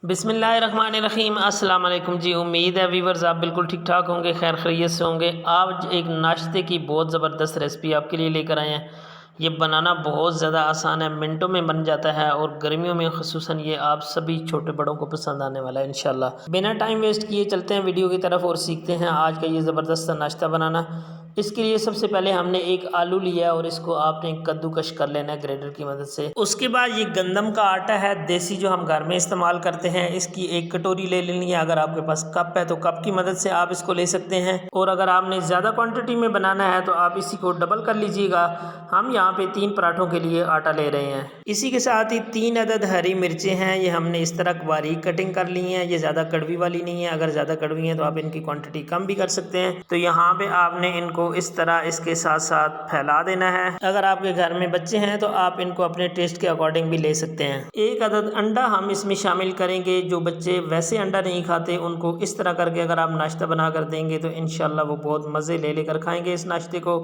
बिस्मिल्लाहिर्रहमानिर्रहीम अस्सलाम वालेकुम जी। उम्मीद है वीवर्स आप बिल्कुल ठीक ठाक होंगे, खैर खैरियत से होंगे। आज एक नाश्ते की बहुत ज़बरदस्त रेसिपी आपके लिए लेकर आए हैं। ये बनाना बहुत ज़्यादा आसान है, मिनटों में बन जाता है और गर्मियों में ख़ुसूसन ये आप सभी छोटे बड़ों को पसंद आने वाला है इंशाल्लाह। बिना टाइम वेस्ट किए चलते हैं वीडियो की तरफ और सीखते हैं आज का ये ज़बरदस्त नाश्ता बनाना। इसके लिए सबसे पहले हमने एक आलू लिया और इसको आपने कद्दूकश कर लेना है ग्रेटर की मदद से। उसके बाद ये गंदम का आटा है देसी जो हम घर में इस्तेमाल करते हैं, इसकी एक कटोरी ले लेनी है। अगर आपके पास कप है तो कप की मदद से आप इसको ले सकते हैं, और अगर आपने ज़्यादा क्वांटिटी में बनाना है तो आप इसी को डबल कर लीजिएगा। हम यहाँ पे 3 पराठों के लिए आटा ले रहे हैं। इसी के साथ ही 3 अदद हरी मिर्चें हैं, ये हमने इस तरह बारीक कटिंग कर ली हैं। ये ज़्यादा कड़वी वाली नहीं है, अगर ज़्यादा कड़वी है तो आप इनकी क्वांटिटी कम भी कर सकते हैं। तो यहाँ पे आपने इनको इस तरह इसके साथ साथ फैला देना है। अगर आपके घर में बच्चे हैं तो आप इनको अपने टेस्ट के अकॉर्डिंग भी ले सकते हैं। एक अदद अंडा हम इसमें शामिल करेंगे। जो बच्चे वैसे अंडा नहीं खाते उनको इस तरह करके अगर आप नाश्ता बना कर देंगे तो इंशाल्लाह वो बहुत मज़े ले लेकर खाएंगे इस नाश्ते को,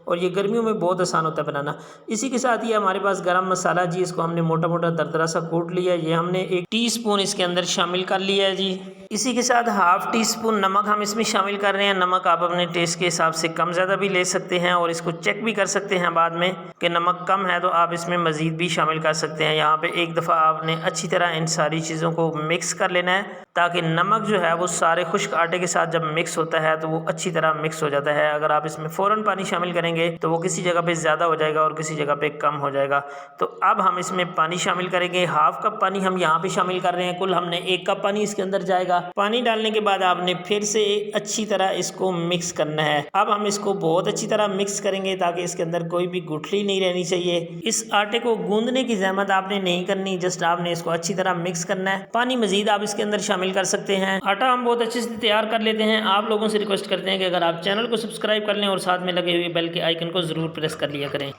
और ये गर्मियों में बहुत आसान होता है बनाना। इसी के साथ ही हमारे पास गरम मसाला जी, इसको हमने मोटा मोटा दरदरा सा कूट लिया। ये हमने 1 टीस्पून इसके अंदर शामिल कर लिया है जी। इसी के साथ हाफ टी स्पून नमक हम इसमें शामिल कर रहे हैं। नमक आप अपने टेस्ट के हिसाब से कम ज़्यादा भी ले सकते हैं, और इसको चेक भी कर सकते हैं बाद में कि नमक कम है तो आप इसमें मज़ीद भी शामिल कर सकते हैं। यहाँ पे एक दफ़ा आपने अच्छी तरह इन सारी चीज़ों को मिक्स कर लेना है, ताकि नमक जो है वो सारे खुश्क आटे के साथ जब मिक्स होता है तो वो अच्छी तरह मिक्स हो जाता है। अगर आप इसमें फ़ौरन पानी शामिल करेंगे तो वो किसी जगह पे ज़्यादा हो जाएगा और किसी जगह पे कम हो जाएगा। तो अब हम इसमें पानी शामिल करेंगे। हाफ कप पानी हम यहाँ पे शामिल कर रहे हैं। कुल हमने 1 कप पानी इसके अंदर जाएगा। पानी डालने के बाद आपने फिर से अच्छी तरह इसको मिक्स करना है। अब हम इसको बहुत अच्छी तरह मिक्स करेंगे ताकि इसके अंदर कोई भी गुठली नहीं रहनी चाहिए। इस आटे को गूंदने की जहमत आपने नहीं करनी, जस्ट आपने इसको अच्छी तरह मिक्स करना है। पानी मजीद आप इसके अंदर शामिल कर सकते हैं। आटा हम बहुत अच्छे से तैयार कर लेते हैं। आप लोगों से रिक्वेस्ट करते हैं कि अगर आप चैनल को सब्सक्राइब कर लें और साथ में लगे हुए बेल के आइकन को ज़रूर प्रेस कर लिया करें।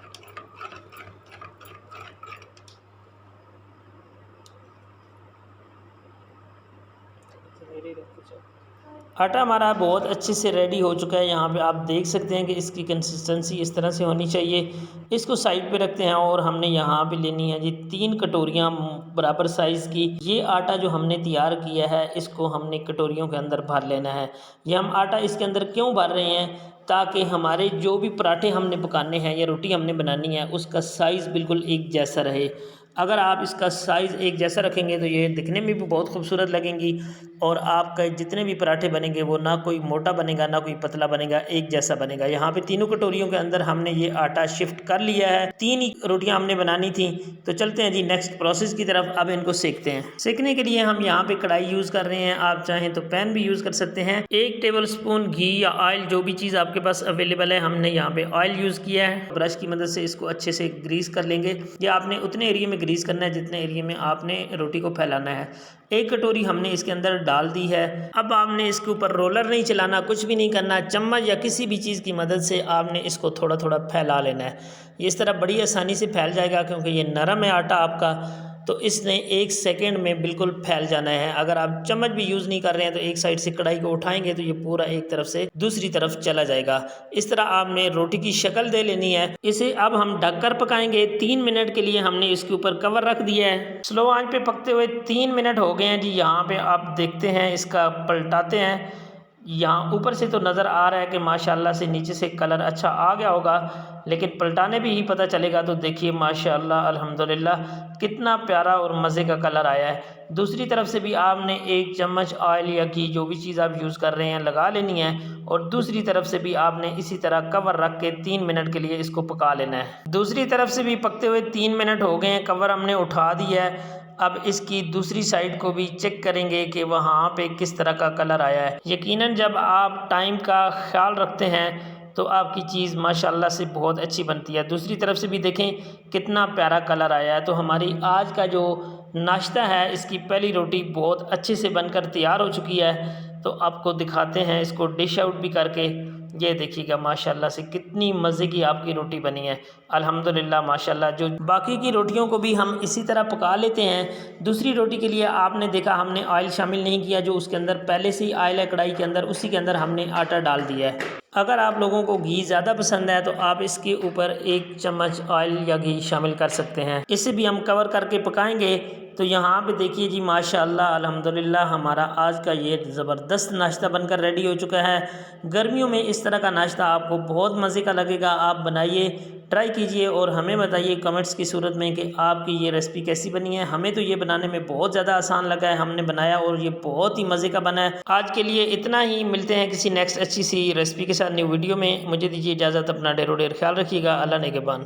आटा हमारा बहुत अच्छे से रेडी हो चुका है। यहाँ पे आप देख सकते हैं कि इसकी कंसिस्टेंसी इस तरह से होनी चाहिए। इसको साइड पे रखते हैं और हमने यहाँ पे लेनी है जी 3 कटोरियाँ बराबर साइज़ की। ये आटा जो हमने तैयार किया है इसको हमने कटोरियों के अंदर भर लेना है। ये हम आटा इसके अंदर क्यों भर रहे हैं, ताकि हमारे जो भी पराठे हमने पकाने हैं या रोटी हमने बनानी है उसका साइज़ बिल्कुल एक जैसा रहे। अगर आप इसका साइज़ एक जैसा रखेंगे तो ये दिखने में भी बहुत खूबसूरत लगेंगी, और आपका जितने भी पराठे बनेंगे वो ना कोई मोटा बनेगा ना कोई पतला बनेगा, एक जैसा बनेगा। यहाँ पे तीनों कटोरियों के अंदर हमने ये आटा शिफ्ट कर लिया है। 3 ही रोटियाँ हमने बनानी थी। तो चलते हैं जी नेक्स्ट प्रोसेस की तरफ। अब इनको सेकते हैं। सेकने के लिए हम यहाँ पे कढ़ाई यूज़ कर रहे हैं, आप चाहें तो पैन भी यूज़ कर सकते हैं। 1 टेबल स्पून घी या ऑयल, जो भी चीज़ आपके पास अवेलेबल है, हमने यहाँ पे ऑयल यूज़ किया है। ब्रश की मदद से इसको अच्छे से ग्रीस कर लेंगे। या आपने उतने एरिया में ग्रीस करना है जितने एरिया में आपने रोटी को फैलाना है। 1 कटोरी हमने इसके अंदर डाल दी है। अब आपने इसके ऊपर रोलर नहीं चलाना, कुछ भी नहीं करना। चम्मच या किसी भी चीज़ की मदद से आपने इसको थोड़ा थोड़ा फैला लेना है। इस तरह बड़ी आसानी से फैल जाएगा, क्योंकि ये नरम है आटा आपका, तो इसने 1 सेकेंड में बिल्कुल फैल जाना है। अगर आप चम्मच भी यूज़ नहीं कर रहे हैं तो एक साइड से कढ़ाई को उठाएंगे तो ये पूरा एक तरफ से दूसरी तरफ चला जाएगा। इस तरह आपने रोटी की शक्ल दे लेनी है। इसे अब हम ढककर पकाएंगे 3 मिनट के लिए। हमने इसके ऊपर कवर रख दिया है। स्लो आंच पे पकते हुए 3 मिनट हो गए हैं जी। यहाँ पे आप देखते हैं, इसका पलटाते हैं। यहाँ ऊपर से तो नज़र आ रहा है कि माशाल्लाह से नीचे से कलर अच्छा आ गया होगा, लेकिन पलटाने भी ही पता चलेगा। तो देखिए माशाल्लाह अल्हम्दुलिल्लाह कितना प्यारा और मज़े का कलर आया है। दूसरी तरफ से भी आपने 1 चम्मच ऑयल या घी, जो भी चीज़ आप यूज़ कर रहे हैं, लगा लेनी है, और दूसरी तरफ से भी आपने इसी तरह कवर रख के 3 मिनट के लिए इसको पका लेना है। दूसरी तरफ से भी पकते हुए 3 मिनट हो गए हैं, कवर हमने उठा दिया है। अब इसकी दूसरी साइड को भी चेक करेंगे कि वहाँ पे किस तरह का कलर आया है। यकीनन जब आप टाइम का ख्याल रखते हैं तो आपकी चीज़ माशाल्लाह से बहुत अच्छी बनती है। दूसरी तरफ से भी देखें कितना प्यारा कलर आया है। तो हमारी आज का जो नाश्ता है, इसकी पहली रोटी बहुत अच्छे से बनकर तैयार हो चुकी है। तो आपको दिखाते हैं इसको डिश आउट भी करके। ये देखिएगा माशाल्लाह से कितनी मज़े की आपकी रोटी बनी है। अल्हम्दुलिल्लाह माशाल्लाह। जो बाकी की रोटियों को भी हम इसी तरह पका लेते हैं। दूसरी रोटी के लिए आपने देखा हमने ऑयल शामिल नहीं किया, जो उसके अंदर पहले से ही ऑयल है कढ़ाई के अंदर, उसी के अंदर हमने आटा डाल दिया है। अगर आप लोगों को घी ज़्यादा पसंद है तो आप इसके ऊपर 1 चम्मच ऑयल या घी शामिल कर सकते हैं। इसे भी हम कवर करके पकाएंगे। तो यहाँ पे देखिए जी, माशाअल्लाह अल्हम्दुलिल्लाह हमारा आज का ये ज़बरदस्त नाश्ता बनकर रेडी हो चुका है। गर्मियों में इस तरह का नाश्ता आपको बहुत मज़े का लगेगा। आप बनाइए, ट्राई कीजिए और हमें बताइए कमेंट्स की सूरत में कि आपकी ये रेसिपी कैसी बनी है। हमें तो ये बनाने में बहुत ज़्यादा आसान लगा है, हमने बनाया और ये बहुत ही मज़े का बना है। आज के लिए इतना ही, मिलते हैं किसी नेक्स्ट अच्छी सी रेसिपी के साथ न्यू वीडियो में। मुझे दीजिए इजाज़त, अपना ढेरों ढेर ख्याल रखिएगा। अल्लाह नेगेबान।